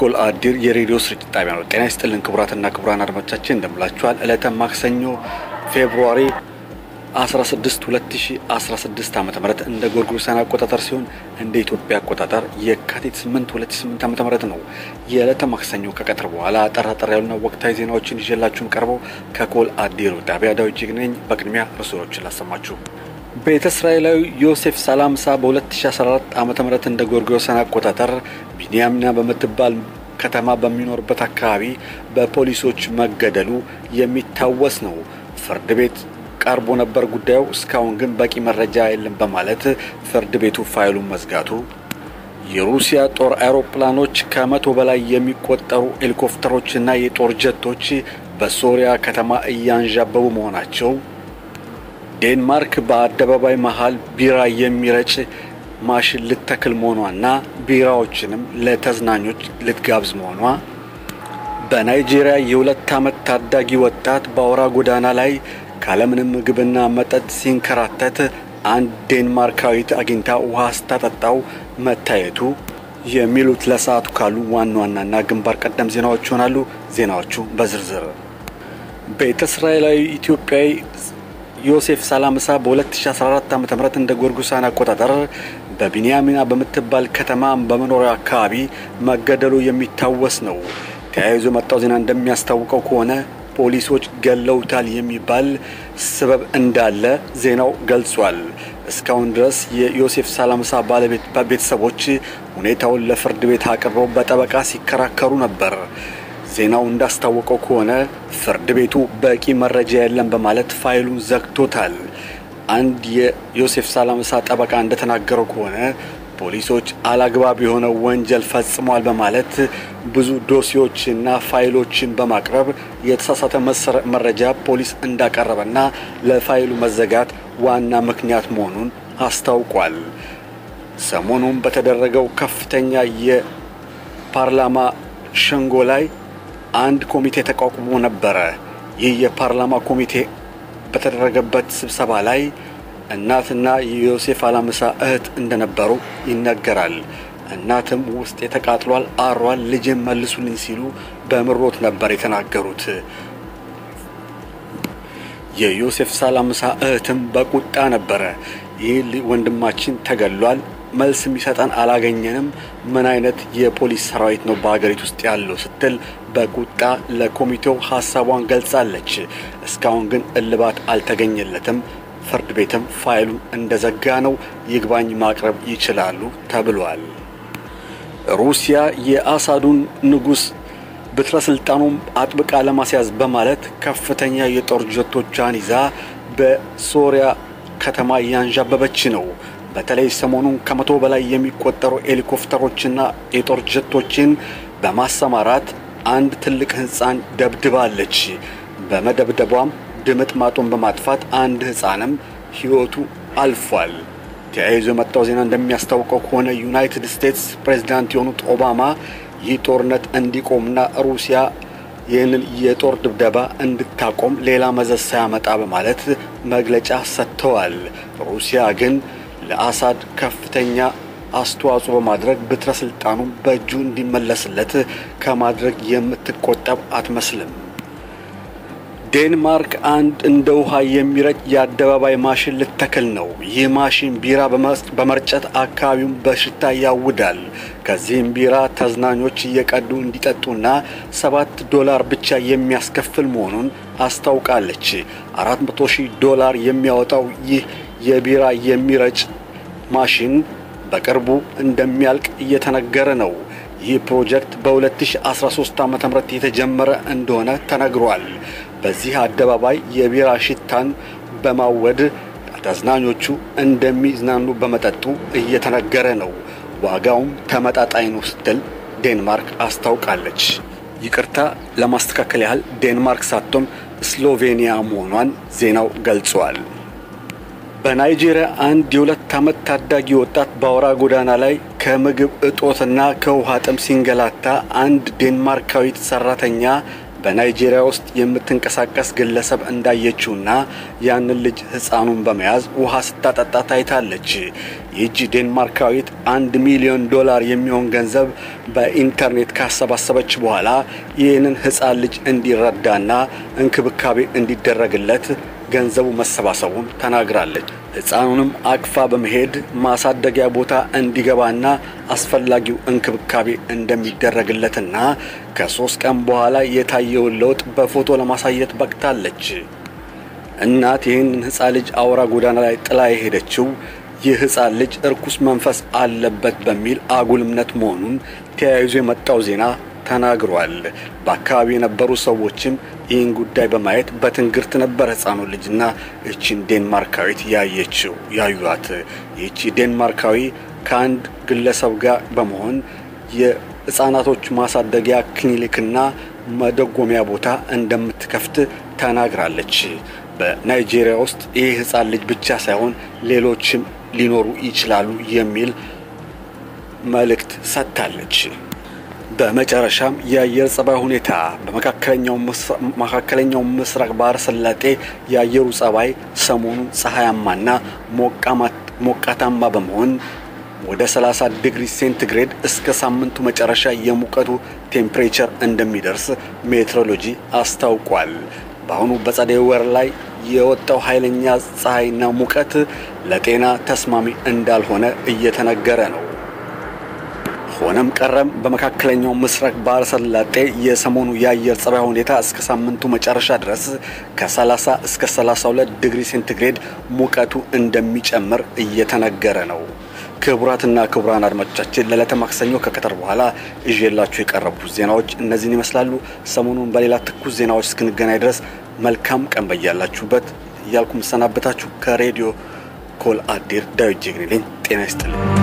የኮል አዲር የሬዲዮ ስርጭት ጣቢያ ነው። ጤና ይስጥልን ክቡራትና ክቡራን አድማጮቻችን እንደምላችኋል። ዕለተ ማክሰኞ ፌብሩዋሪ 16 2016 ዓ.ም እንደ ጎርጎሮሳውያን አቆጣጠር ሲሆን እንደ ኢትዮጵያ አቆጣጠር የካቲት 8 2008 ዓ.ም ነው። የዕለተ ማክሰኞ ከቀትር በኋላ ጠራጠር ያሉና ወቅታዊ ዜናዎችን ይዤላችሁ ቀርበው ከኮል አዲር ጣቢያ ዳዊት ጅግነኝ። በቅድሚያ ርዕሶችን ላሰማችሁ። ቤተ እስራኤላዊ ዮሴፍ ሳላምሳ በ2014 ዓ.ም እንደ ጎርጎሮሳውያን አቆጣጠር ቢንያሚና በመትባል ከተማ በሚኖርበት አካባቢ በፖሊሶች መገደሉ የሚታወስ ነው። ፍርድ ቤት ቀርቦ ነበር ጉዳዩ። እስካሁን ግን በቂ መረጃ የለም በማለት ፍርድ ቤቱ ፋይሉን መዝጋቱ፣ የሩሲያ ጦር አውሮፕላኖች ከ100 በላይ የሚቆጠሩ ሄሊኮፕተሮችና የጦር ጀቶች በሶሪያ ከተማ እያንዣበቡ መሆናቸው፣ ዴንማርክ በአደባባይ መሃል ቢራ የሚረጭ ማሽን ልትተክል መሆኗና ቢራዎችንም ለተዝናኞች ልትጋብዝ መሆኗ፣ በናይጄሪያ የ2 ዓመት ታዳጊ ወጣት በአውራ ጎዳና ላይ ካለምንም ምግብና መጠጥ ሲንከራተት አንድ ዴንማርካዊት አግኝታ ውሃ ስታጠጣው መታየቱ የሚሉት ለሰዓቱ ካሉ ዋናና ግንባር ቀደም ዜናዎች ይሆናሉ። ዜናዎቹ በዝርዝር። ቤተ እስራኤላዊ ኢትዮጵያዊ ዮሴፍ ሳላምሳ በ2014 ዓ.ም እንደ ጎርጎሮሳውያን አቆጣጠር በቢንያሚና በመትባል ከተማ በመኖሪያ አካባቢ መገደሉ የሚታወስ ነው። ተያይዞ መጣው ዜና እንደሚያስታውቀው ከሆነ ፖሊሶች ገለውታል የሚባል ሰበብ እንዳለ ዜናው ገልጿል። እስካሁን ድረስ የዮሴፍ ሳላምሳ ባለቤት ቤተሰቦች ሁኔታውን ለፍርድ ቤት አቅርበው በጠበቃ ሲከራከሩ ነበር። ዜናው እንዳስታወቀው ከሆነ ፍርድ ቤቱ በቂ መረጃ የለም በማለት ፋይሉን ዘግቶታል። አንድ የዮሴፍ ሳላምሳ ጠበቃ እንደተናገረው ከሆነ ፖሊሶች አላግባብ የሆነ ወንጀል ፈጽመዋል በማለት ብዙ ዶሲዎችና ፋይሎችን በማቅረብ የተሳሳተ መረጃ ፖሊስ እንዳቀረበና ለፋይሉ መዘጋት ዋና ምክንያት መሆኑን አስታውቋል። ሰሞኑን በተደረገው ከፍተኛ የፓርላማ ሸንጎ ላይ አንድ ኮሚቴ ተቋቁሞ ነበር። ይህ የፓርላማ ኮሚቴ በተደረገበት ስብሰባ ላይ እናትና የዮሴፍ ሳላምሳ እህት እንደነበሩ ይነገራል። እናትም ውስጥ የተቃጥሏል፣ አሯል፣ ልጅን መልሱልኝ ሲሉ በምሮት ነበር የተናገሩት። የዮሴፍ ሳላምሳ እህትም በቁጣ ነበር ይህ ወንድማችን ተገሏል፣ መልስ የሚሰጠን አላገኘንም፣ ምን አይነት የፖሊስ ሰራዊት ነው በአገሪቱ ውስጥ ያለው ስትል በቁጣ ለኮሚቴው ሐሳቧን ገልጻለች። እስካሁን ግን እልባት አልተገኘለትም። ፍርድ ቤትም ፋይሉን እንደዘጋ ነው። ይግባኝ ማቅረብ ይችላሉ ተብሏል። ሩሲያ የአሳዱን ንጉስ በትረ ስልጣኑን አጥብቃ ለማስያዝ በማለት ከፍተኛ የጦር ጀቶቿን ይዛ በሶሪያ ከተማ ያንዣበበች ነው። በተለይ ሰሞኑን ከ100 በላይ የሚቆጠሩ ሄሊኮፕተሮችና የጦር ጀቶችን በማሰማራት አንድ ትልቅ ህንጻን ደብድባለች። በመደብደቧም ድምጥማጡን በማጥፋት አንድ ህፃንም ህይወቱ አልፏል። ተያይዞ መጣው ዜና እንደሚያስታውቀው ከሆነ ዩናይትድ ስቴትስ ፕሬዝዳንት የሆኑት ኦባማ ይህ ጦርነት እንዲቆምና ሩሲያ ይህንን የጦር ድብደባ እንድታቆም ሌላ መዘዝ ሳያመጣ በማለት መግለጫ ሰጥተዋል። ሩሲያ ግን ለአሳድ ከፍተኛ አስተዋጽኦ በማድረግ በትረ ስልጣኑን በእጁ እንዲመለስለት ከማድረግ የምትቆጠብ አትመስልም። ዴንማርክ አንድ እንደ ውሃ የሚረጭ የአደባባይ ማሽን ልትተክል ነው። ይህ ማሽን ቢራ በመርጨት አካባቢውን በሽታ ያውዳል። ከዚህም ቢራ ተዝናኞች እየቀዱ እንዲጠጡና $7 ብቻ የሚያስከፍል መሆኑን አስታውቃለች። $400,000 የሚያወጣው ይህ የቢራ የሚረጭ ማሽን በቅርቡ እንደሚያልቅ እየተነገረ ነው። ይህ ፕሮጀክት በ2013 ዓ.ም የተጀመረ እንደሆነ ተነግሯል። በዚህ አደባባይ የቢራ ሽታን በማወድ ተዝናኞቹ እንደሚዝናኑ በመጠጡ እየተነገረ ነው። ዋጋውም ተመጣጣኝ ነው ስትል ዴንማርክ አስታውቃለች። ይቅርታ ለማስተካከል ያህል ዴንማርክ ሳትሆን ስሎቬኒያ መሆኗን ዜናው ገልጿል። በናይጄሪያ አንድ የ2 ዓመት ታዳጊ ወጣት በአውራ ጎዳና ላይ ከምግብ እጦትና ከውሃ ጥም ሲንገላታ አንድ ዴንማርካዊት ሰራተኛ በናይጄሪያ ውስጥ የምትንቀሳቀስ ግለሰብ እንዳየችውና ያንን ልጅ ህፃኑን በመያዝ ውሃ ስታጠጣ ታይታለች። ይህች ዴንማርካዊት $1 ሚሊዮን የሚሆን ገንዘብ በኢንተርኔት ካሰባሰበች በኋላ ይህንን ህፃን ልጅ እንዲረዳና እንክብካቤ እንዲደረግለት ገንዘቡ መሰባሰቡን ተናግራለች። ህፃኑንም አቅፋ በመሄድ ማሳደጊያ ቦታ እንዲገባና አስፈላጊው እንክብካቤ እንደሚደረግለትና ከ3 ቀን በኋላ የታየውን ለውጥ በፎቶ ለማሳየት በቅታለች። እናት ይህንን ህፃን ልጅ አውራ ጎዳና ላይ ጥላ የሄደችው ይህ ህፃን ልጅ እርኩስ መንፈስ አለበት በሚል አጉል እምነት መሆኑን ተያይዞ የመጣው ዜና ተናግሯል። በአካባቢው የነበሩ ሰዎችም ይህን ጉዳይ በማየት በትንግርት ነበር ህፃኑ ልጅና እቺን ዴንማርካዊት ያዩት። ይቺ ዴንማርካዊ ከአንድ ግለሰብ ጋር በመሆን የህፃናቶች ማሳደጊያ ክሊኒክና መደጎሚያ ቦታ እንደምትከፍት ተናግራለች። በናይጄሪያ ውስጥ ይህ ህፃን ልጅ ብቻ ሳይሆን ሌሎችም ሊኖሩ ይችላሉ የሚል መልእክት ሰጥታለች። በመጨረሻም የአየር ጸባይ ሁኔታ በመካከለኛው ምስራቅ ባህረ ሰላጤ የአየሩ ጸባይ ሰሞኑን ፀሐያማና ሞቃታማ በመሆን ወደ 30 ዲግሪ ሴንቲግሬድ እስከ ሳምንቱ መጨረሻ የሙቀቱ ቴምፕሬቸር እንደሚደርስ ሜትሮሎጂ አስታውቋል። በአሁኑ በጸደይ ወር ላይ የወጣው ኃይለኛ ፀሐይና ሙቀት ለጤና ተስማሚ እንዳልሆነ እየተነገረ ነው። ሆነም ቀረም በመካከለኛው ምስራቅ ባህረ ሰላጤ የሰሞኑ የአየር ጸባይ ሁኔታ እስከ ሳምንቱ መጨረሻ ድረስ ከ30 እስከ 32 ዲግሪ ሴንቲግሬድ ሙቀቱ እንደሚጨምር እየተነገረ ነው። ክቡራትና ክቡራን አድማጮቻችን ለዕለተ ማክሰኞ ከቀትር በኋላ ይዤላችሁ የቀረቡት ዜናዎች እነዚህን ይመስላሉ። ሰሞኑን በሌላ ትኩስ ዜናዎች እስክንገናኝ ድረስ መልካም ቀን በያላችሁበት እያልኩ መሰናበታችሁ ከሬዲዮ ኮል አዲር ዳዊት ጀግኔ ነኝ። ጤና ይስጥልኝ።